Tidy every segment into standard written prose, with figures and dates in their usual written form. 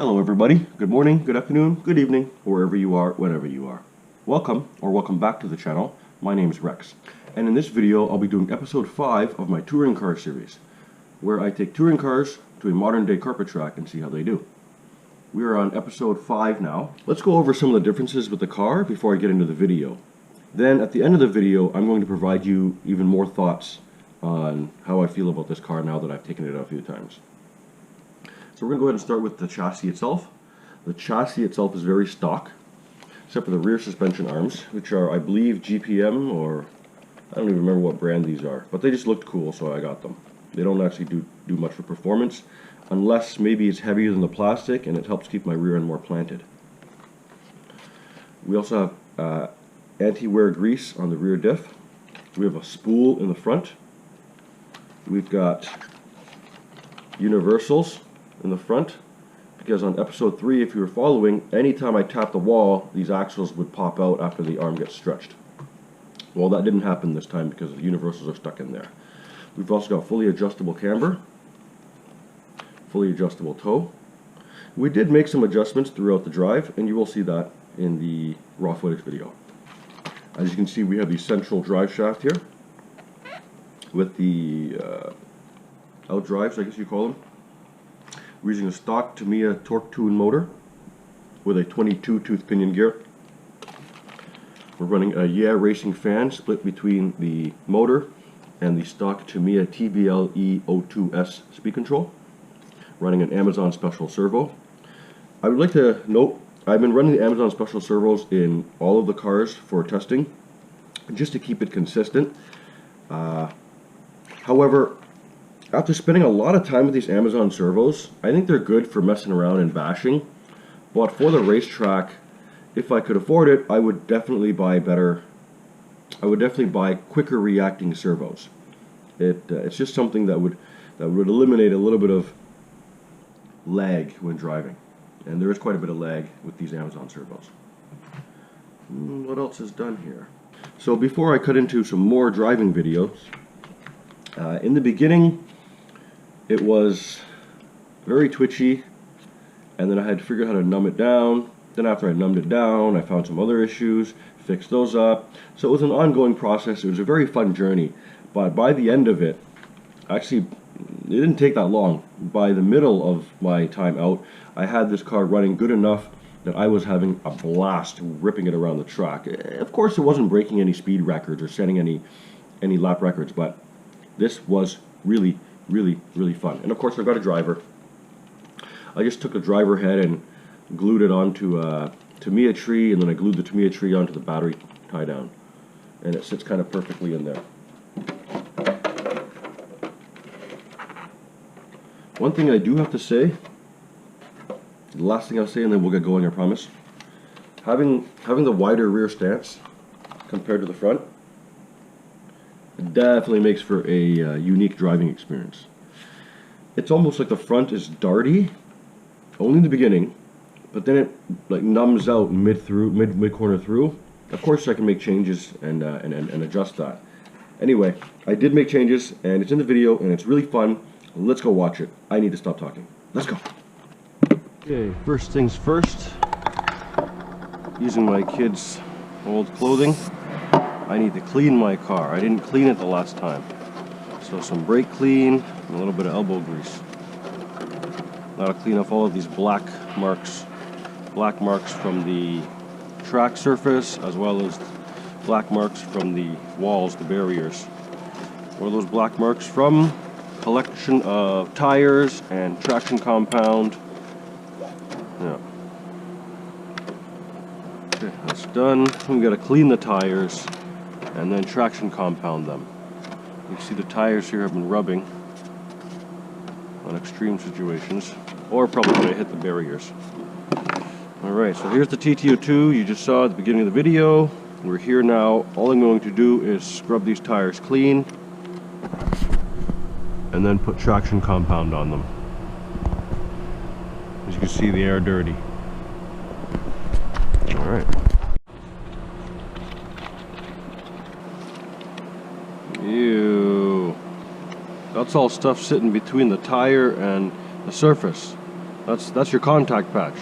Hello everybody, good morning, good afternoon, good evening, wherever you are, whenever you are. Welcome, or welcome back to the channel. My name is Rex, and in this video I'll be doing episode 5 of my touring car series, where I take touring cars to a modern day carpet track and see how they do. We are on episode 5 now. Let's go over some of the differences with the car before I get into the video. Then at the end of the video I'm going to provide you even more thoughts on how I feel about this car now that I've taken it out a few times. So we're going to go ahead and start with the chassis itself. The chassis itself is very stock, except for the rear suspension arms, which are, I believe, GPM, or I don't even remember what brand these are, but they just looked cool, so I got them. They don't actually do much for performance, unless maybe it's heavier than the plastic and it helps keep my rear end more planted. We also have anti-wear grease on the rear diff. We have a spool in the front. We've got universals in the front, because on episode 3, if you were following, anytime I tapped the wall, these axles would pop out after the arm gets stretched. Well, that didn't happen this time because the universals are stuck in there. We've also got fully adjustable camber, fully adjustable toe. We did make some adjustments throughout the drive, and you will see that in the raw footage video. As you can see, we have the central drive shaft here with the out drives, I guess you call them. We're using a stock Tamiya torque tune motor with a 22 tooth pinion gear. We're running a Yeah Racing fan split between the motor and the stock Tamiya TT-02SW speed control, running an Amazon special servo. I would like to note, I've been running the Amazon special servos in all of the cars for testing, just to keep it consistent. However, after spending a lot of time with these Amazon servos, I think they're good for messing around and bashing, but for the racetrack, if I could afford it, I would definitely buy quicker reacting servos. It's just something that would eliminate a little bit of lag when driving, and there is quite a bit of lag with these Amazon servos. What else is done here? So before I cut into some more driving videos, in the beginning it was very twitchy, and then I had to figure out how to numb it down. Then after I numbed it down, I found some other issues, fixed those up. So it was an ongoing process. It was a very fun journey, but by the end of it, actually it didn't take that long. By the middle of my time out, I had this car running good enough that I was having a blast ripping it around the track. Of course, it wasn't breaking any speed records or setting any lap records, but this was really fun. And of course, I've got a driver. I just took the driver head and glued it onto a Tamiya tree, and then I glued the Tamiya tree onto the battery tie down, and it sits kind of perfectly in there. One thing I do have to say, the last thing I'll say, and then we'll get going, I promise. Having the wider rear stance compared to the front, it definitely makes for a unique driving experience. It's almost like the front is darty, only in the beginning, but then it like numbs out mid corner through. Of course, I can make changes and adjust that. Anyway, I did make changes, and it's in the video, and it's really fun. Let's go watch it. I need to stop talking. Let's go. Okay, first things first. Using my kids' old clothing, I need to clean my car. I didn't clean it the last time. So some brake clean and a little bit of elbow grease. Now to clean off all of these black marks from the track surface, as well as black marks from the walls, the barriers. What are those black marks from? Collection of tires and traction compound. Yeah. Okay, that's done. We gotta clean the tires and then traction compound them. You can see the tires here have been rubbing on extreme situations, or probably when I hit the barriers. Alright, so here's the TT-02 you just saw at the beginning of the video. We're here now. All I'm going to do is scrub these tires clean and then put traction compound on them. As you can see, they are dirty. Alright. Ew. That's all stuff sitting between the tire and the surface. That's your contact patch.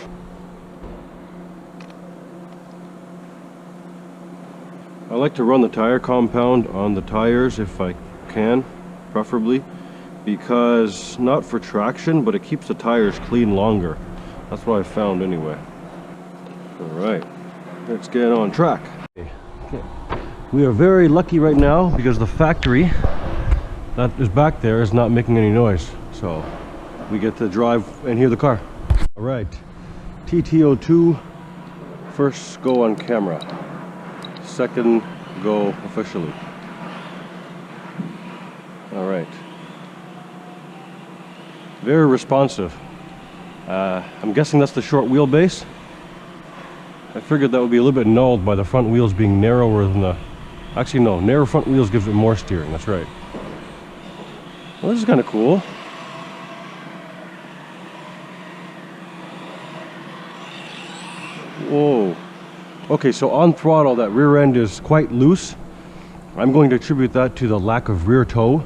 I like to run the tire compound on the tires if I can, preferably, because not for traction, but it keeps the tires clean longer. That's what I found anyway. Alright, let's get on track. Okay. We are very lucky right now because the factory that is back there is not making any noise. So we get to drive and hear the car. Alright, TT-02, first go on camera. Second go officially. Alright. Very responsive. I'm guessing that's the short wheelbase. I figured that would be a little bit nulled by the front wheels being narrower than the... Actually no, narrow front wheels gives it more steering, that's right. Well, this is kind of cool. Whoa. Okay, so on throttle, that rear end is quite loose. I'm going to attribute that to the lack of rear toe.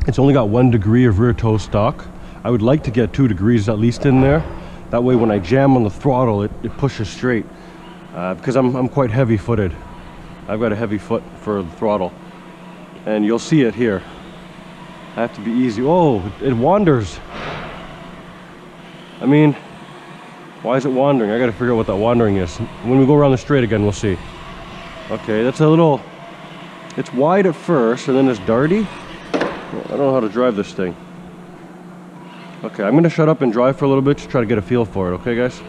It's only got 1 degree of rear toe stock. I would like to get 2 degrees at least in there. That way when I jam on the throttle, it pushes straight. Because I'm quite heavy footed. I've got a heavy foot for the throttle. And you'll see it here. I have to be easy. Oh, it wanders. I mean, why is it wandering? I gotta figure out what that wandering is. When we go around the straight again, we'll see. Okay, that's a little... It's wide at first, and then it's darty. Well, I don't know how to drive this thing. Okay, I'm gonna shut up and drive for a little bit to try to get a feel for it, okay guys?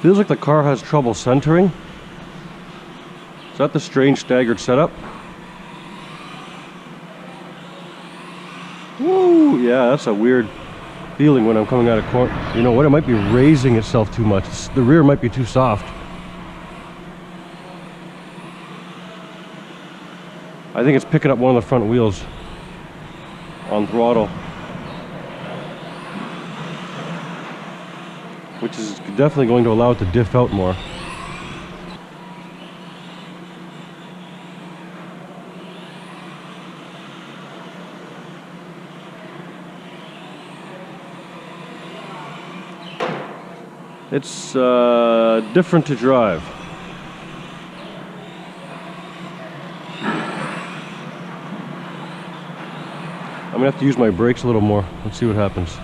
Feels like the car has trouble centering. Is that the strange staggered setup? Woo! Yeah, that's a weird feeling when I'm coming out of corner. You know what? It might be raising itself too much. The rear might be too soft. I think it's picking up one of the front wheels on throttle, which is definitely going to allow it to diff out more. It's different to drive. I'm gonna have to use my brakes a little more. Let's see what happens.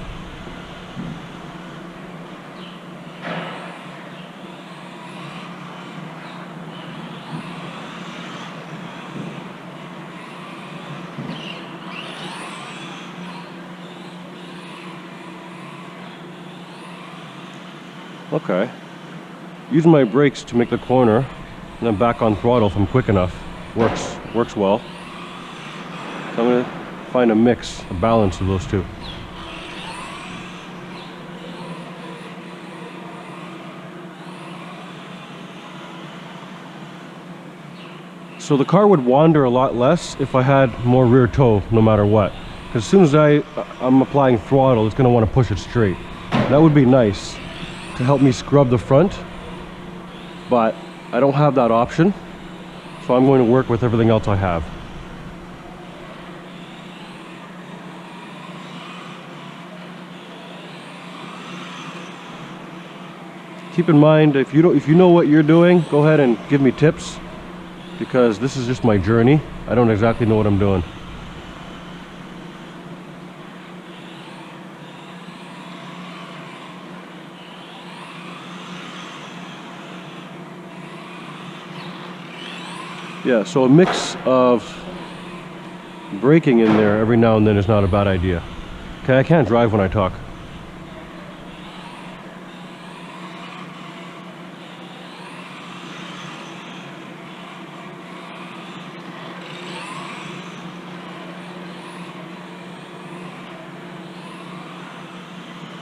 Okay, using my brakes to make the corner and then back on throttle if I'm quick enough works well. So I'm going to find a mix, a balance of those two. So the car would wander a lot less if I had more rear toe no matter what. Because as soon as I'm applying throttle, it's going to want to push it straight. That would be nice to help me scrub the front, but I don't have that option, so I'm going to work with everything else I have. Keep in mind, if you know what you're doing, go ahead and give me tips, because this is just my journey. I don't exactly know what I'm doing. Yeah, so a mix of braking in there every now and then is not a bad idea. Okay, I can't drive when I talk.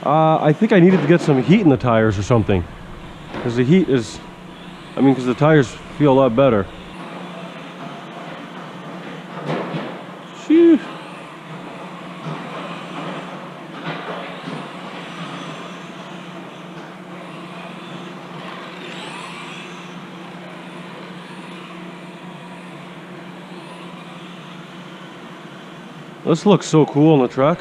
I think I needed to get some heat in the tires or something, because the heat is, because the tires feel a lot better. Phew. This looks so cool on the track.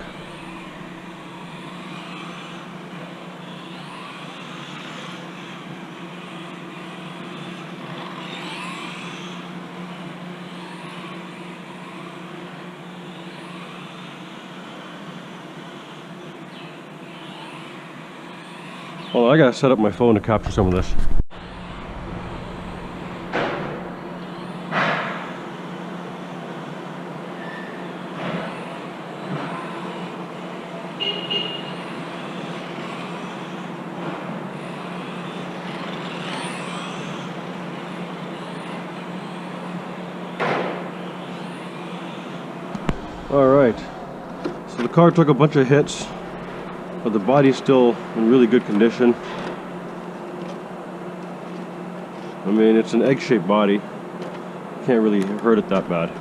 Well, I gotta set up my phone to capture some of this. Alright, so the car took a bunch of hits, but the body's still in really good condition. I mean, it's an egg-shaped body. Can't really hurt it that bad.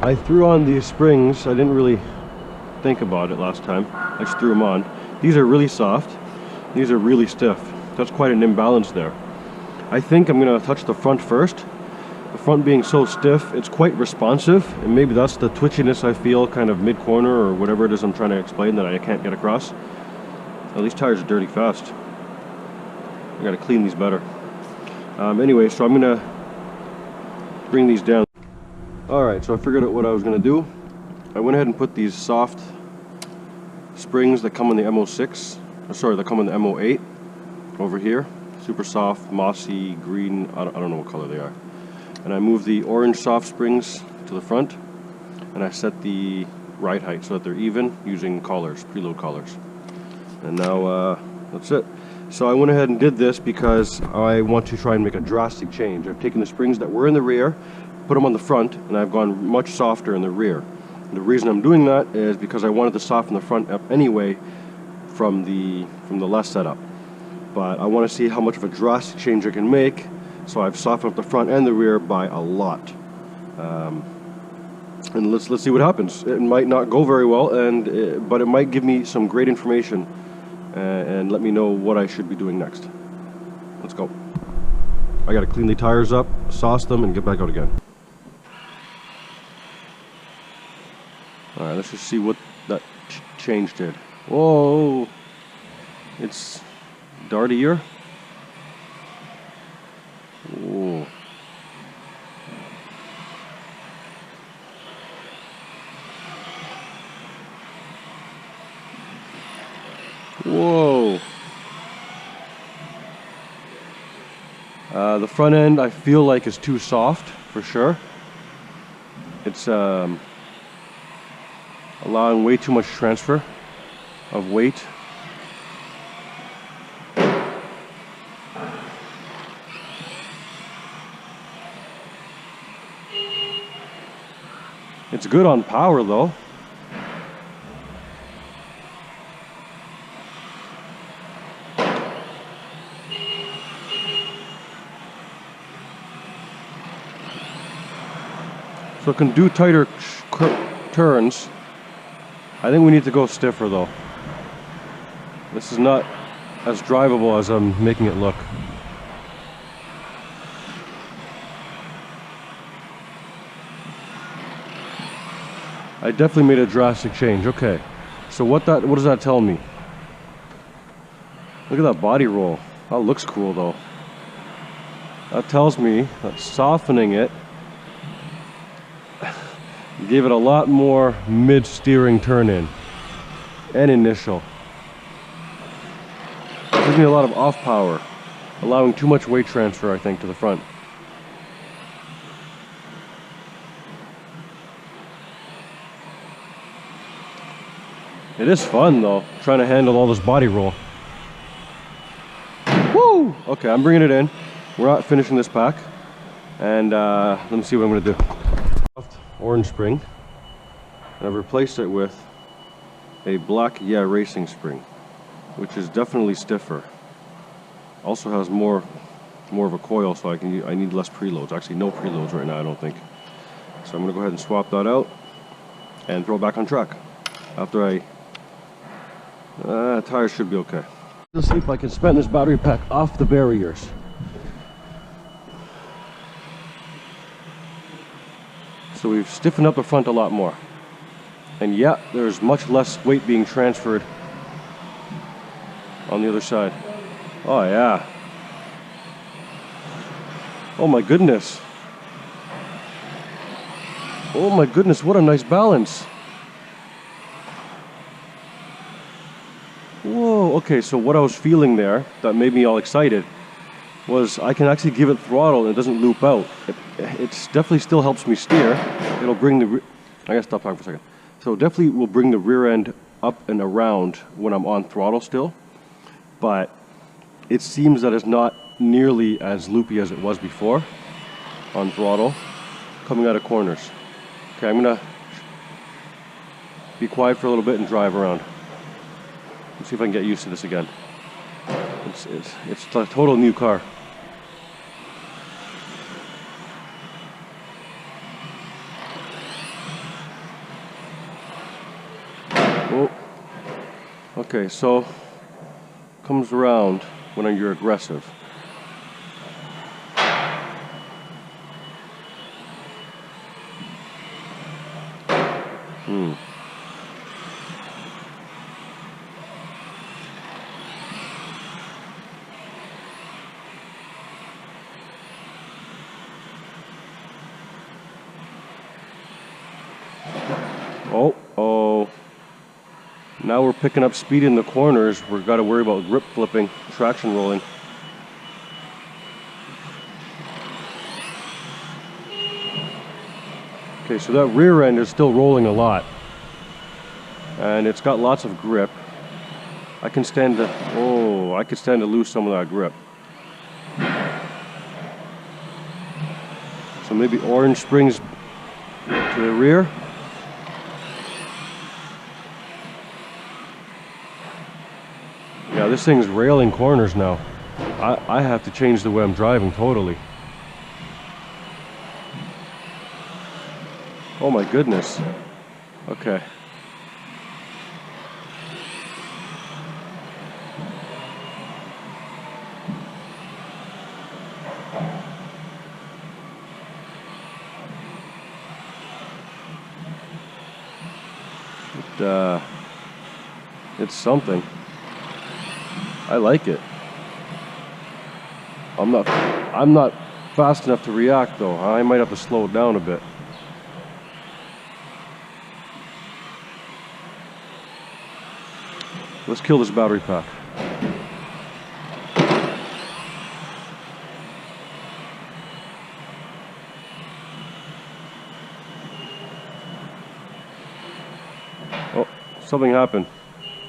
I threw on these springs. I didn't really think about it last time. I just threw them on. These are really soft. These are really stiff. That's quite an imbalance there. I think I'm going to touch the front first. The front being so stiff, it's quite responsive, and maybe that's the twitchiness I feel kind of mid-corner or whatever it is I'm trying to explain that I can't get across. Oh, these tires are dirty fast. I gotta clean these better. Anyway, so I'm gonna bring these down. Alright, so I figured out what I was gonna do. I went ahead and put these soft springs that come in the MO6, sorry, that come in the MO8 over here. Super soft, mossy, green, I don't know what color they are. And I moved the orange soft springs to the front, and I set the ride height so that they're even using collars, preload collars. And now that's it. So I went ahead and did this because I want to try and make a drastic change. I've taken the springs that were in the rear, put them on the front, and I've gone much softer in the rear. And the reason I'm doing that is because I wanted to soften the front up anyway from the last setup. But I want to see how much of a drastic change I can make. So I've softened up the front and the rear by a lot, and let's see what happens. It might not go very well, but it might give me some great information and let me know what I should be doing next. Let's go. I got to clean the tires up, sauce them, and get back out again. All right, let's just see what that change did. Whoa, it's dartier. Whoa. Whoa. The front end I feel like is too soft for sure. It's allowing way too much transfer of weight. It's good on power though. So it can do tighter turns. I think we need to go stiffer though. This is not as drivable as I'm making it look. I definitely made a drastic change. Okay, so what does that tell me? Look at that body roll. That looks cool though. That tells me that softening it gave it a lot more mid-steering turn in and initial. It gives me a lot of off power, allowing too much weight transfer, I think, to the front. It is fun though, trying to handle all this body roll. Woo! Okay, I'm bringing it in. We're not finishing this pack. And let me see what I'm gonna do. Orange spring. And I've replaced it with a black Yeah Racing spring, which is definitely stiffer. Also has more more of a coil, so I need less preloads. Actually, no preloads right now, I don't think. So I'm gonna go ahead and swap that out and throw it back on track. After tires should be okay. Let's see if I can spin this battery pack off the barriers. So we've stiffened up the front a lot more. And yeah, there's much less weight being transferred on the other side. Oh yeah. Oh my goodness. Oh my goodness, what a nice balance. Whoa, okay, so what I was feeling there that made me all excited was I can actually give it throttle and it doesn't loop out. It definitely still helps me steer. It'll bring the, I gotta stop talking for a second. So it definitely will bring the rear end up and around when I'm on throttle still, but it seems that it's not nearly as loopy as it was before on throttle coming out of corners. Okay, I'm gonna be quiet for a little bit and drive around. Let's see if I can get used to this again. It's a total new car. Oh, okay, so comes around when you're aggressive. Oh, now we're picking up speed in the corners. We've got to worry about grip flipping, traction rolling. Okay, so that rear end is still rolling a lot. And it's got lots of grip. I can stand to lose some of that grip. So maybe orange springs to the rear. Yeah, this thing's railing corners now. I have to change the way I'm driving totally. Oh my goodness. Okay. It's something. I like it. I'm not fast enough to react though. I might have to slow it down a bit. Let's kill this battery pack. Oh, something happened.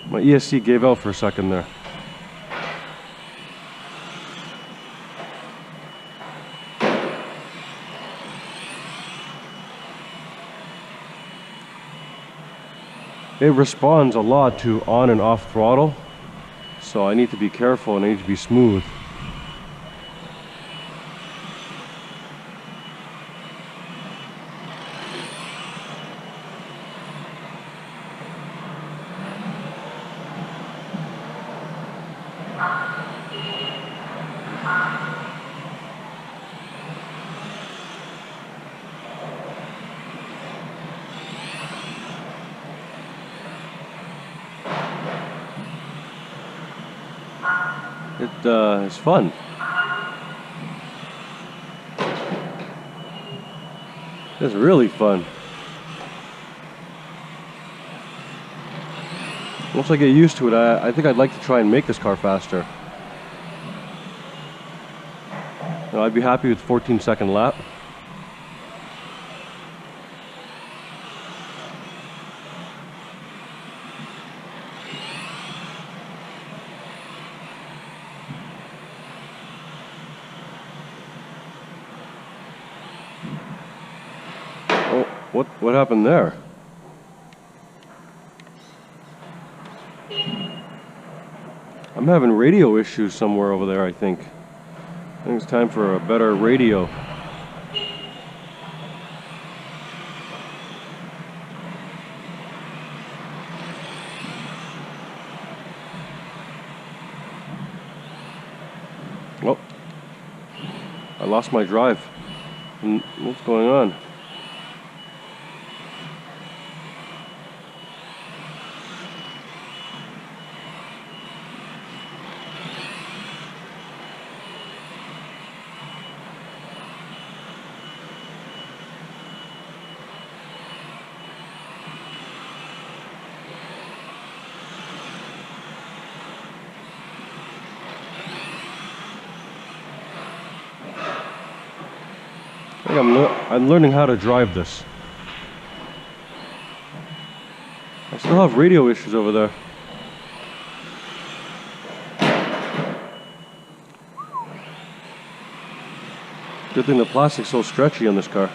My ESC gave out for a second there. It responds a lot to on and off throttle, so I need to be careful and I need to be smooth. It's fun. It's really fun. Once I get used to it, I think I'd like to try and make this car faster. You know, I'd be happy with 14-second lap. What happened there? I'm having radio issues somewhere over there, I think. I think it's time for a better radio. Oh, I lost my drive. What's going on? I think I'm learning how to drive this. I still have radio issues over there. Good thing the plastic's so stretchy on this car.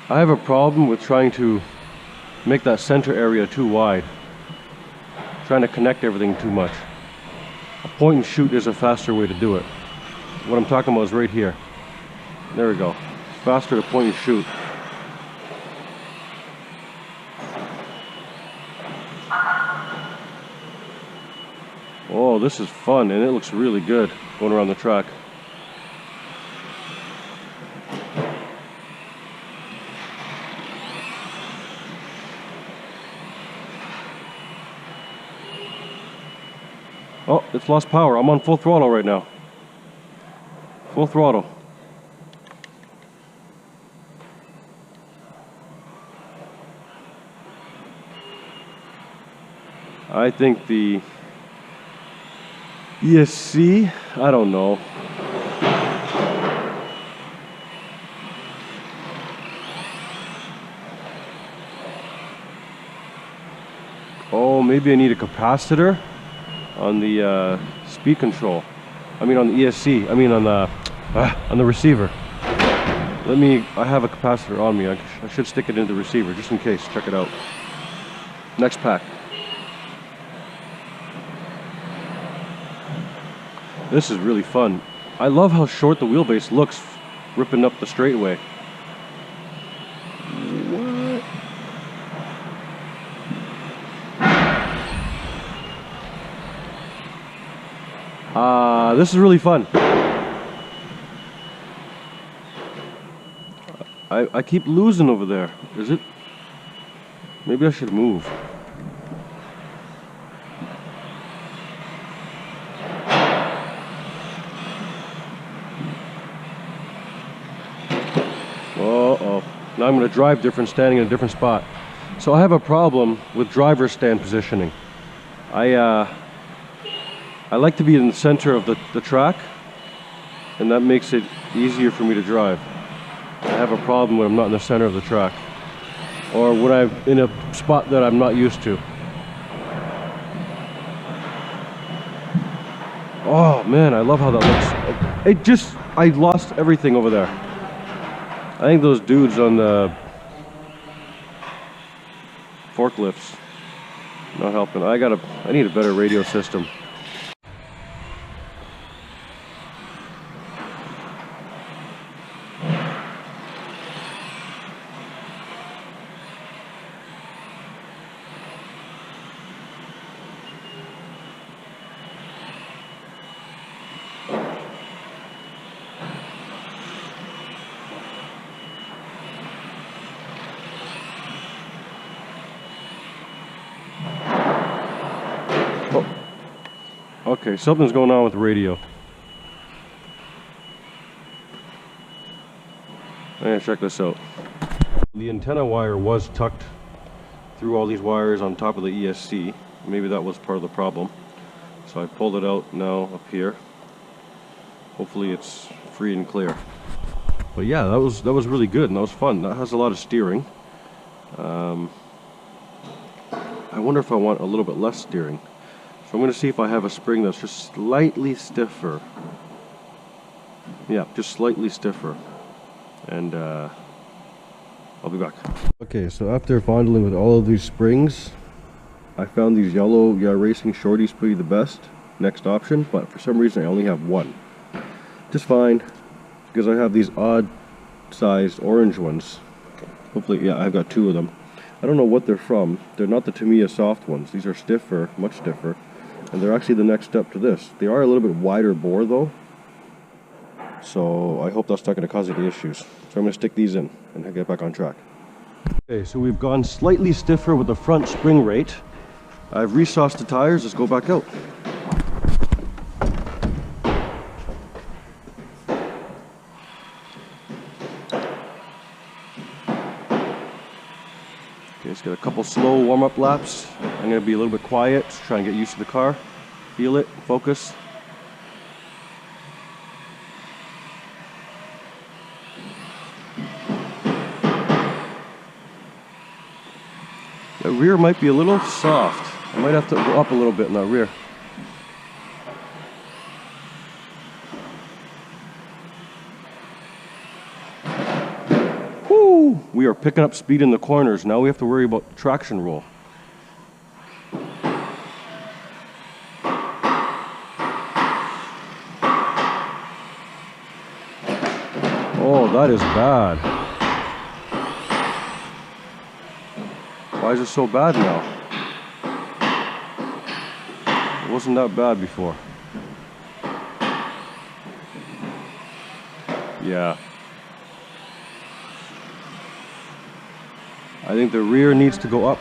I have a problem with trying to make that center area too wide. Trying to connect everything too much. A point and shoot is a faster way to do it. What I'm talking about is right here. There we go. Faster to point and shoot. Oh, this is fun, and it looks really good going around the track. Oh, it's lost power. I'm on full throttle right now. Full throttle. I think the ESC, I don't know. Oh, maybe I need a capacitor on the speed control. I mean on the ESC. I mean on the receiver. I have a capacitor on me. I should stick it into the receiver just in case. Check it out. Next pack. This is really fun. I love how short the wheelbase looks ripping up the straightaway. This is really fun. I keep losing over there. Is it? Maybe I should move. Uh-oh. Now I'm going to drive different standing in a different spot. So I have a problem with driver stand positioning. I like to be in the center of the track, and that makes it easier for me to drive. I have a problem when I'm not in the center of the track, or when I'm in a spot that I'm not used to. Oh man, I love how that looks. I lost everything over there. I think those dudes on the forklifts not helping. I need a better radio system. Okay, something's going on with the radio. I'm gonna check this out. The antenna wire was tucked through all these wires on top of the ESC. Maybe that was part of the problem. So I pulled it out now up here. Hopefully it's free and clear. But yeah, that was really good and that was fun. That has a lot of steering. I wonder if I want a little bit less steering. So I'm going to see if I have a spring that's just slightly stiffer. Yeah, just slightly stiffer. And I'll be back. Okay, so after fondling with all of these springs, I found these yellow racing shorties pretty the best. Next option, but for some reason I only have one. Just fine, because I have these odd sized orange ones. Hopefully, yeah, I've got two of them. I don't know what they're from. They're not the Tamiya soft ones. These are stiffer, much stiffer. And they're actually the next step to this. They are a little bit wider bore though. So I hope that's not going to cause any issues. So I'm going to stick these in and get back on track. Okay, so we've gone slightly stiffer with the front spring rate. I've resauced the tires. Let's go back out. Okay, let's get a couple slow warm-up laps. I'm going to be a little bit quiet, try and get used to the car. Feel it, focus. The rear might be a little soft. I might have to go up a little bit in that rear. Woo! We are picking up speed in the corners. Now we have to worry about traction roll. Oh, that is bad. Why is it so bad now? It wasn't that bad before. Yeah. I think the rear needs to go up.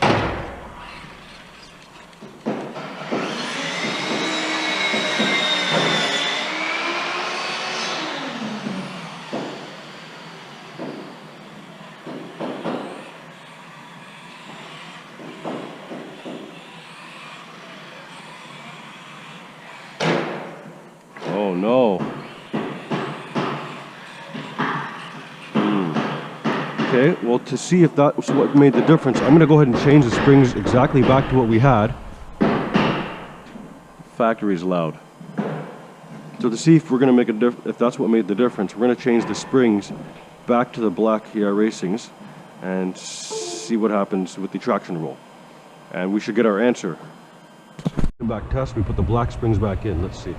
Oh no. Okay, well, to see if that was what made the difference, I'm going to go ahead and change the springs exactly back to what we had. Factory's loud. So to see if we're going to make if that's what made the difference, we're going to change the springs back to the black racings and see what happens with the traction roll. And we should get our answer. Back test, we put the black springs back in. Let's see.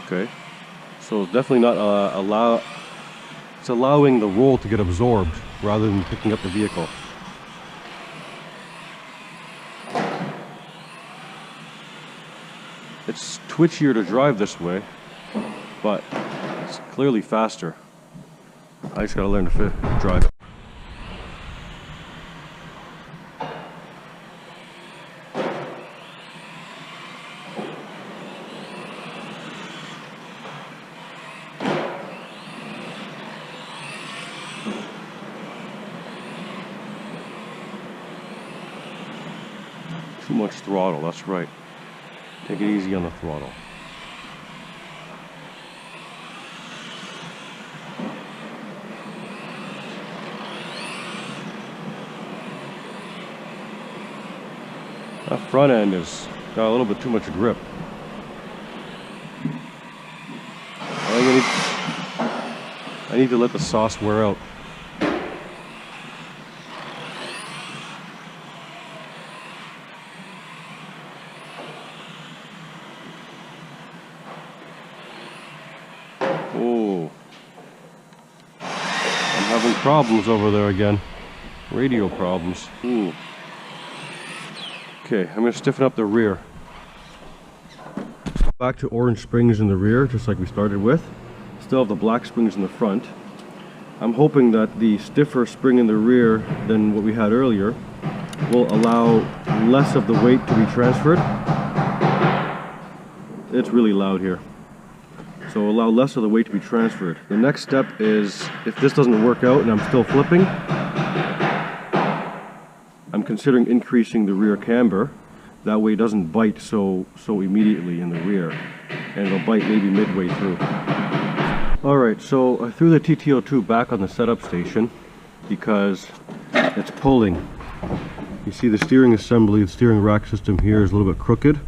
Okay, so it's definitely not it's allowing the roll to get absorbed rather than picking up the vehicle. It's twitchier to drive this way, but it's clearly faster. I just gotta learn to drive it. Too much throttle, that's right. Take it easy on the throttle. That front end has got a little bit too much grip. I need to let the sauce wear out. Oh, I'm having problems over there again. Radio problems. Ooh. Okay, I'm going to stiffen up the rear. Back to orange springs in the rear, just like we started with. Still have the black springs in the front. I'm hoping that the stiffer spring in the rear than what we had earlier will allow less of the weight to be transferred. It's really loud here. So allow less of the weight to be transferred. The next step is, if this doesn't work out and I'm still flipping, I'm considering increasing the rear camber That way it doesn't bite so immediately in the rear, and it'll bite maybe midway through. Alright, so I threw the TT-02 back on the setup station because it's pulling. You see the steering assembly, the steering rack system here is a little bit crooked.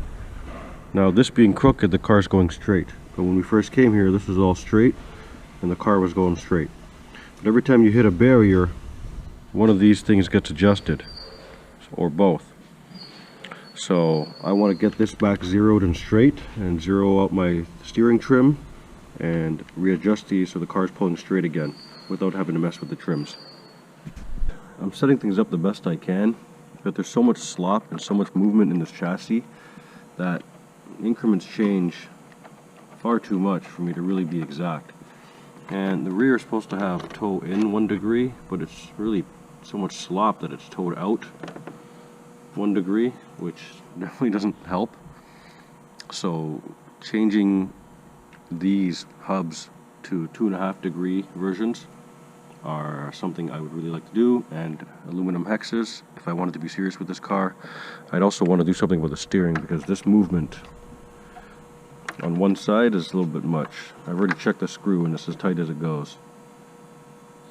Now this being crooked, the car's going straight. But when we first came here, this was all straight and the car was going straight. But every time you hit a barrier, one of these things gets adjusted, or both. So I want to get this back zeroed and straight and zero out my steering trim and readjust these so the car's pulling straight again without having to mess with the trims. I'm setting things up the best I can, but there's so much slop and so much movement in this chassis that increments change far too much for me to really be exact. And the rear is supposed to have toe in 1 degree, but it's really so much slop that it's towed out 1 degree, which definitely doesn't help. So changing these hubs to 2.5 degree versions are something I would really like to do, and aluminum hexes if I wanted to be serious with this car. I'd also want to do something with the steering because this movement on one side is a little bit much. I've already checked the screw and it's as tight as it goes.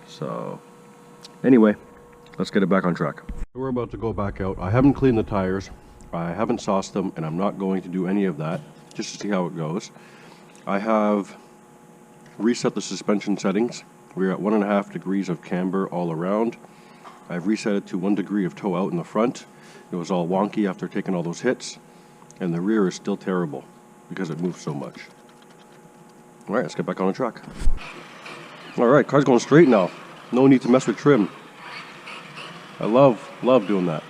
So anyway, let's get it back on track. We're about to go back out. I haven't cleaned the tires, I haven't sauced them, and I'm not going to do any of that just to see how it goes. I have reset the suspension settings. We're at 1.5 degrees of camber all around. I've reset it to 1 degree of toe out in the front. It was all wonky after taking all those hits, and the rear is still terrible because it moves so much. Alright, let's get back on the track. Alright, car's going straight now. No need to mess with trim. I love doing that.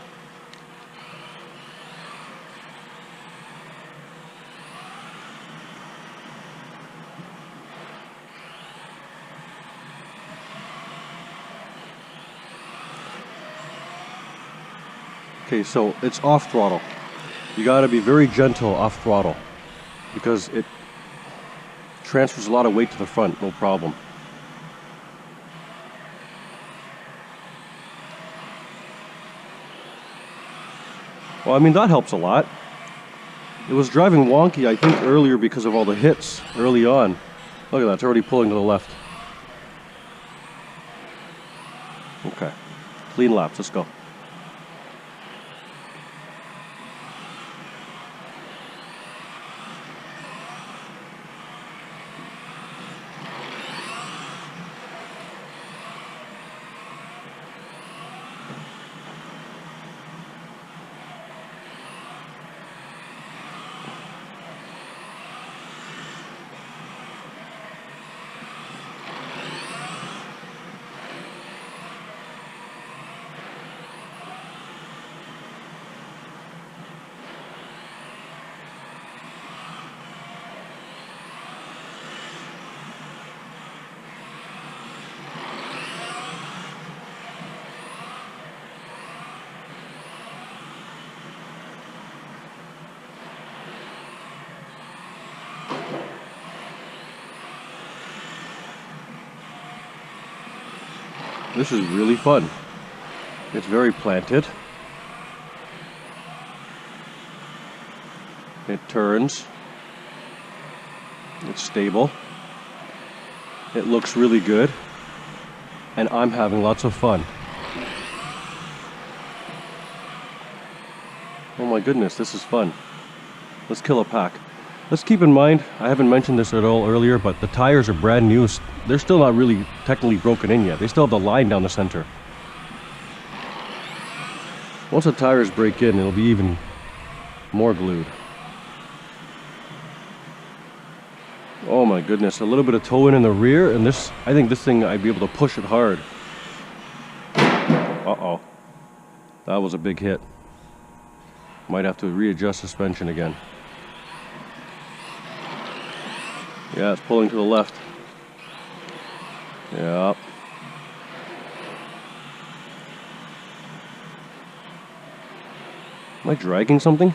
Okay, so it's off throttle. You gotta be very gentle off throttle because it transfers a lot of weight to the front, no problem. Well, I mean, that helps a lot. It was driving wonky, I think, earlier because of all the hits early on. Look at that, it's already pulling to the left. Okay, clean laps, let's go. This is really fun. It's very planted. It turns. It's stable. It looks really good. And I'm having lots of fun. Oh my goodness, this is fun. Let's kill a pack. Let's keep in mind, I haven't mentioned this at all earlier, but the tires are brand new. They're still not really technically broken in yet. They still have the line down the center. Once the tires break in, it'll be even more glued. Oh my goodness, a little bit of toe in the rear, and this, I think this thing, I'd be able to push it hard. Uh-oh. That was a big hit. Might have to readjust suspension again. Yeah, it's pulling to the left. Yeah. Am I dragging something?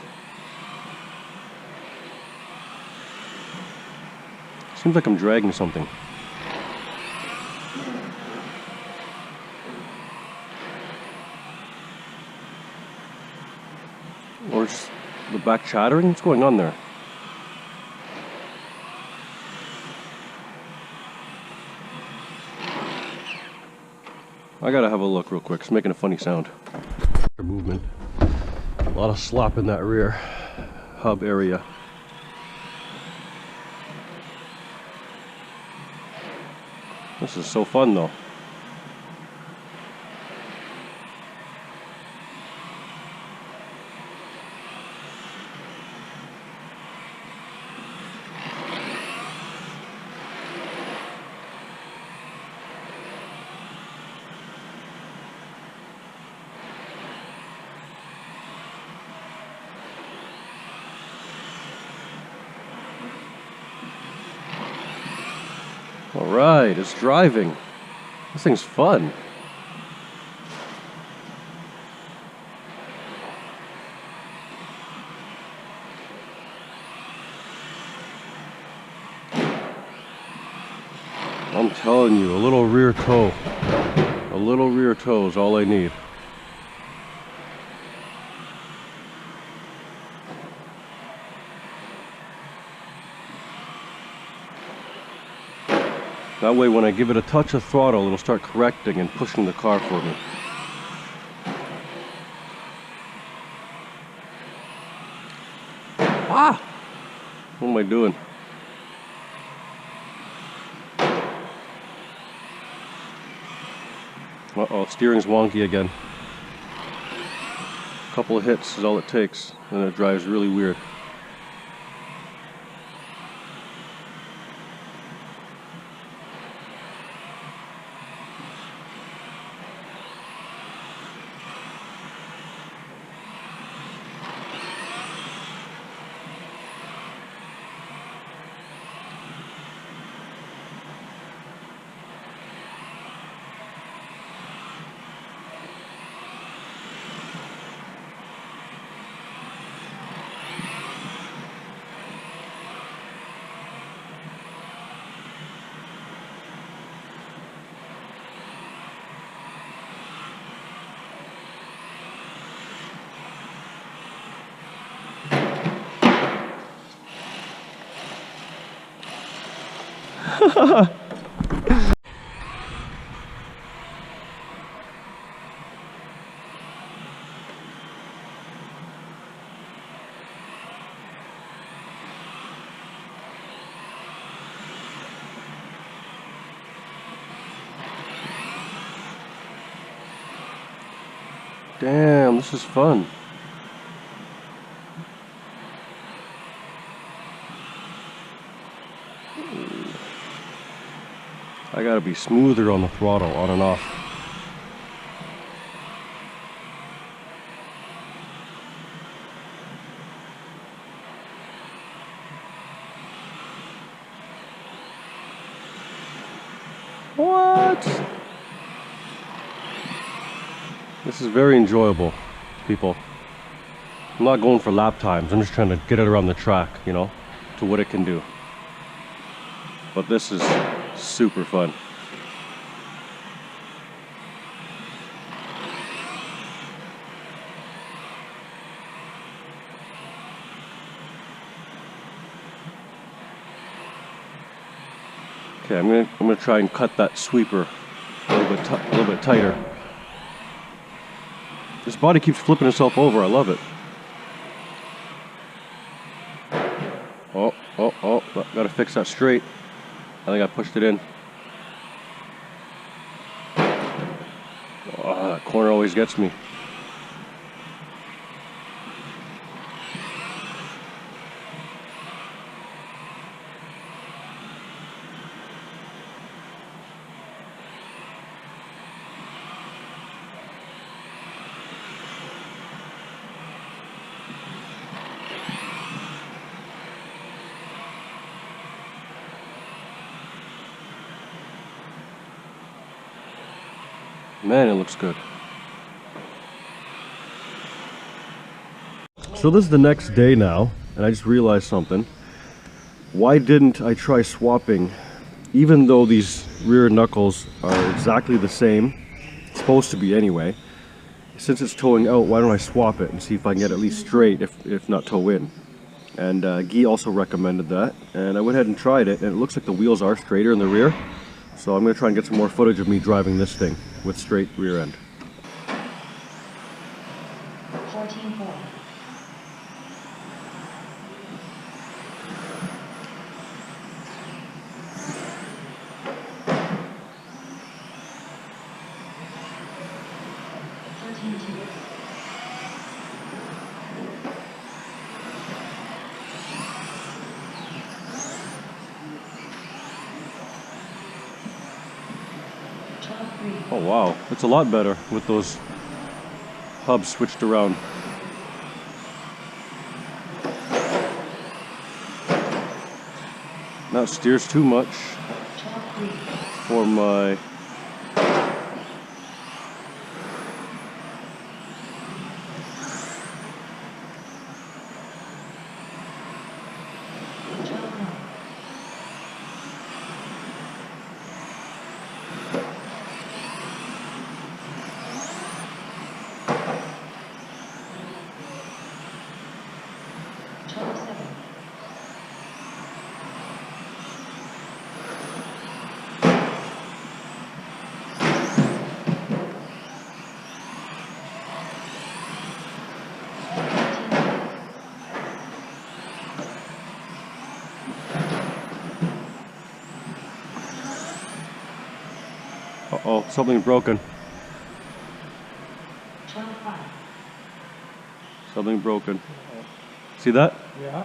Seems like I'm dragging something. Or the back chattering? What's going on there? I gotta have a look real quick. It's making a funny sound. Movement. A lot of slop in that rear hub area. This is so fun though. Alright, it's driving. This thing's fun. I'm telling you, a little rear toe. A little rear toe is all I need. That way when I give it a touch of throttle, it'll start correcting and pushing the car for me. Ah! What am I doing? Uh-oh, steering's wonky again. A couple of hits is all it takes, and it drives really weird. Damn, this is fun. I gotta be smoother on the throttle, on and off. What? This is very enjoyable, people. I'm not going for lap times. I'm just trying to get it around the track, you know, to what it can do. But this is super fun. Okay, I'm gonna try and cut that sweeper a little bit tighter. This body keeps flipping itself over. I love it. Oh! Gotta fix that straight. I think I pushed it in. Oh, that corner always gets me. Man, it looks good. So this is the next day now, and I just realized something. Why didn't I try swapping, even though these rear knuckles are exactly the same, supposed to be anyway, since it's towing out, why don't I swap it and see if I can get at least straight, if not tow in. And Guy also recommended that, and I went ahead and tried it, and it looks like the wheels are straighter in the rear. So I'm going to try and get some more footage of me driving this thing with straight rear end. 14.4. Oh wow, it's a lot better with those hubs switched around. Now it steers too much for my uh-oh, something broken. Something broken. See that? Yeah.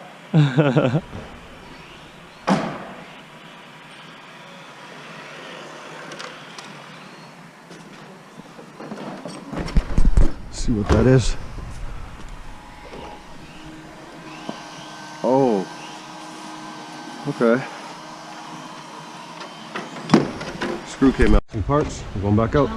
See what that is. Oh. Okay. Screw came out. Some parts. We're going back out.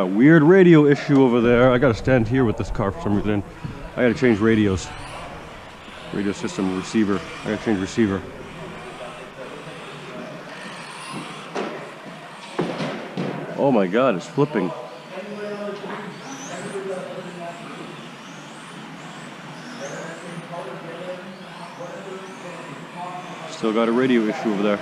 Weird radio issue over there. I gotta stand here with this car for some reason. I gotta change radios. Radio system, receiver. I gotta change receiver. Oh my god, it's flipping. Still got a radio issue over there.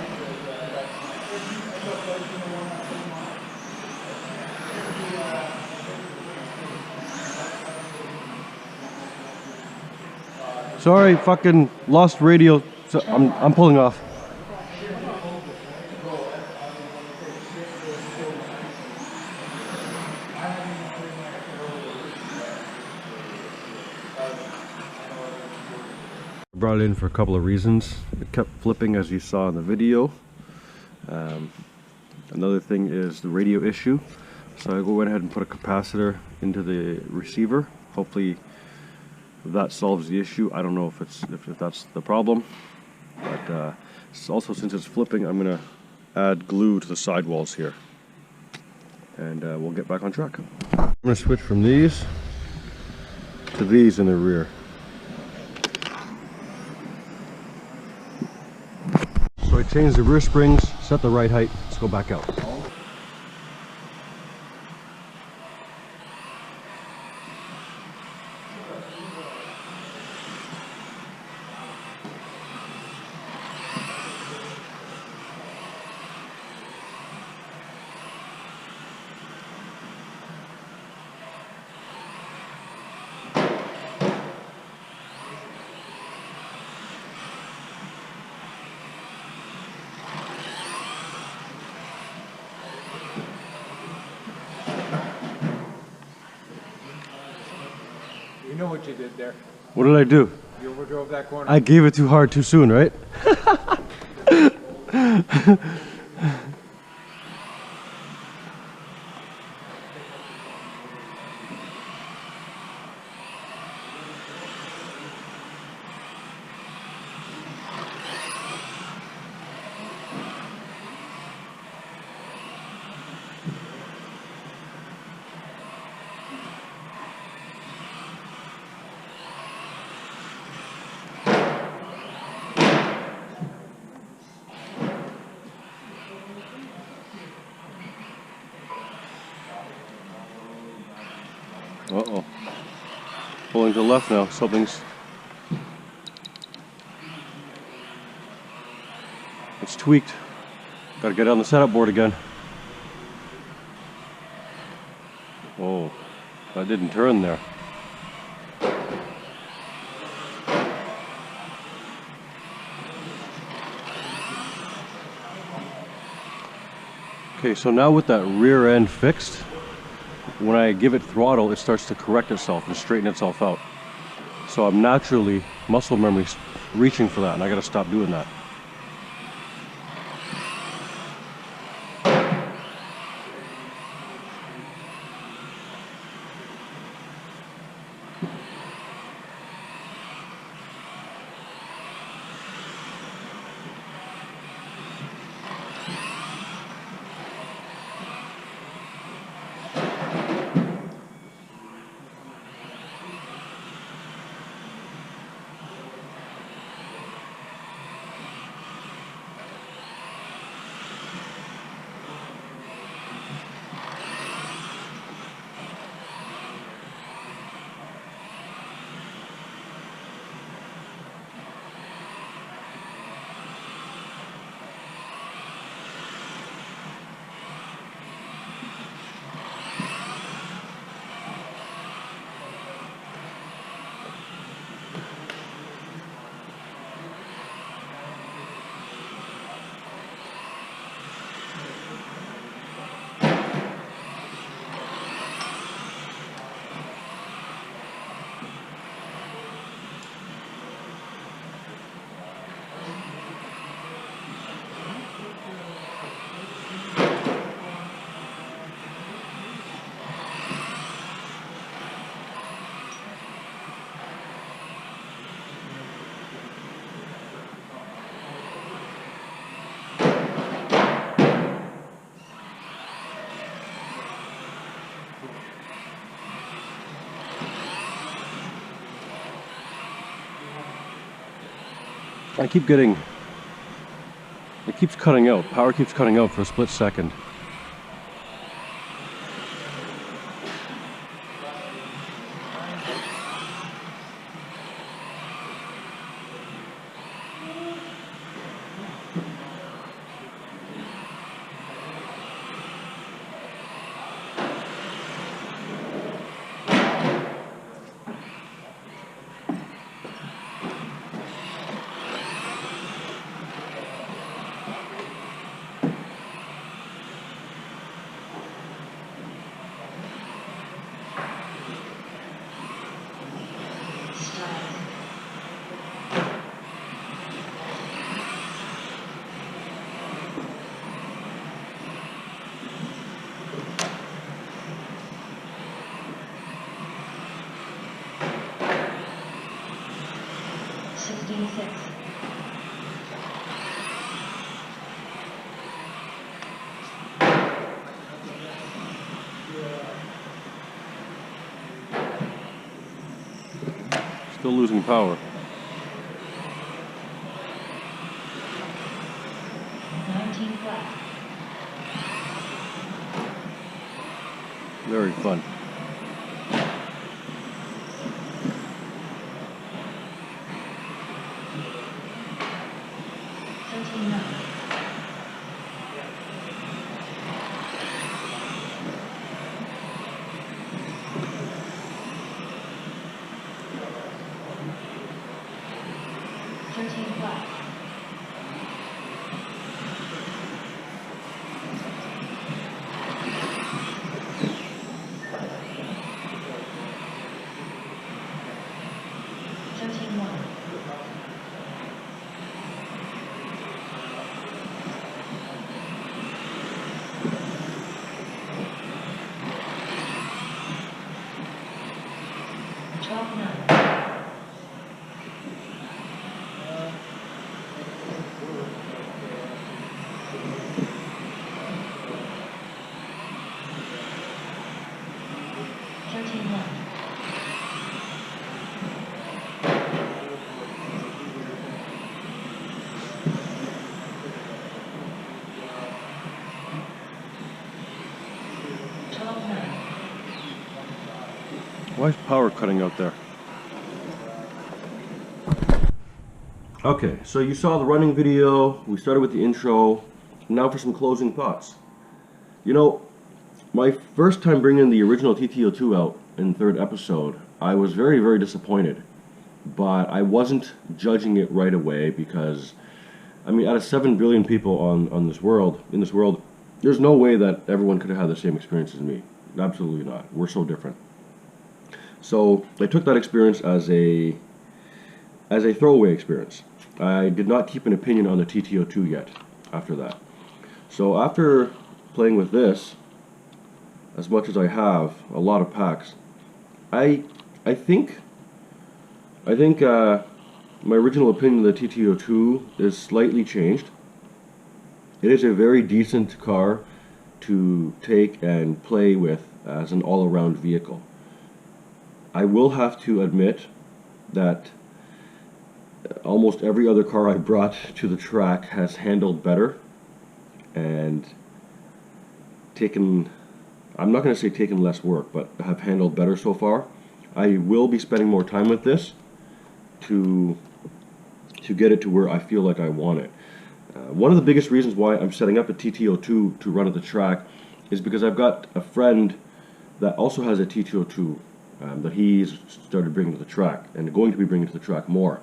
Sorry, fucking lost radio. So I'm pulling off. I brought it in for a couple of reasons. It kept flipping as you saw in the video. Another thing is the radio issue. So I went ahead and put a capacitor into the receiver. Hopefully that solves the issue. I don't know if that's the problem, but also since it's flipping, I'm gonna add glue to the sidewalls here, and we'll get back on track. I'm gonna switch from these to these in the rear. So I changed the rear springs, set the right height. Let's go back out. You know what you did there. What did I do? You overdrove that corner. I gave it too hard too soon, right? Uh-oh. Pulling to the left now. Something's... It's tweaked. Gotta get on the setup board again. Oh, that didn't turn there. Okay, so now with that rear end fixed, when I give it throttle, it starts to correct itself and straighten itself out. So I'm naturally, muscle memory, reaching for that, and I gotta stop doing that. I keep getting, it keeps cutting out, power keeps cutting out for a split second. Still losing power. 19 flat. Very fun. 13 9. Why is power cutting out there? Okay, so you saw the running video, we started with the intro, now for some closing thoughts. You know, my first time bringing the original TT-02 out in the 3rd episode, I was very, very disappointed. But I wasn't judging it right away because, I mean, out of 7 billion people in this world, there's no way that everyone could have had the same experience as me. Absolutely not. We're so different. So I took that experience as a throwaway experience. I did not keep an opinion on the TT-02 yet after that. So after playing with this, as much as I have, a lot of packs, I think my original opinion of the TT-02 is slightly changed. It is a very decent car to take and play with as an all-around vehicle. I will have to admit that almost every other car I brought to the track has handled better and taken, I'm not going to say taken less work, but have handled better so far. I will be spending more time with this to get it to where I feel like I want it. One of the biggest reasons why I'm setting up a TT-02 to run at the track is because I've got a friend that also has a TT-02 that he's started bringing to the track and going to be bringing to the track more.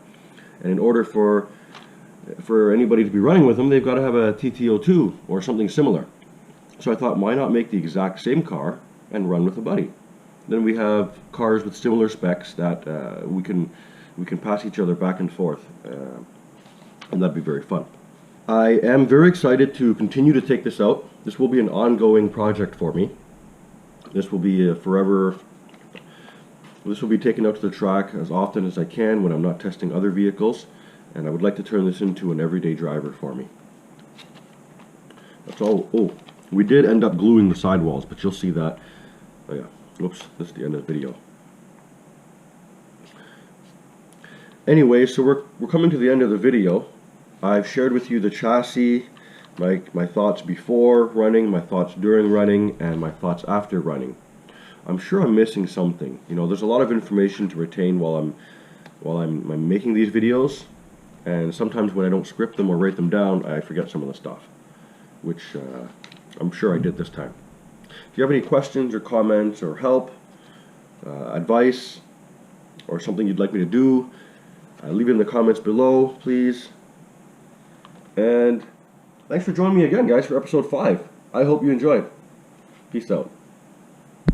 And in order for anybody to be running with them, they've got to have a TT-02 or something similar. So I thought, why not make the exact same car and run with a buddy? Then we have cars with similar specs that we can pass each other back and forth, and that'd be very fun. I am very excited to continue to take this out. This will be an ongoing project for me. This will be This will be taken out to the track as often as I can when I'm not testing other vehicles, and I would like to turn this into an everyday driver for me. That's all. Oh, we did end up gluing the sidewalls, but you'll see that. Oh yeah, whoops, this is the end of the video. Anyway, so we're coming to the end of the video. I've shared with you the chassis, my thoughts before running, my thoughts during running, and my thoughts after running. I'm sure I'm missing something. You know, there's a lot of information to retain while I'm making these videos, and sometimes when I don't script them or write them down, I forget some of the stuff, which I'm sure I did this time. If you have any questions or comments or help, advice, or something you'd like me to do, leave it in the comments below, please. And thanks for joining me again, guys, for episode 5. I hope you enjoyed. Peace out.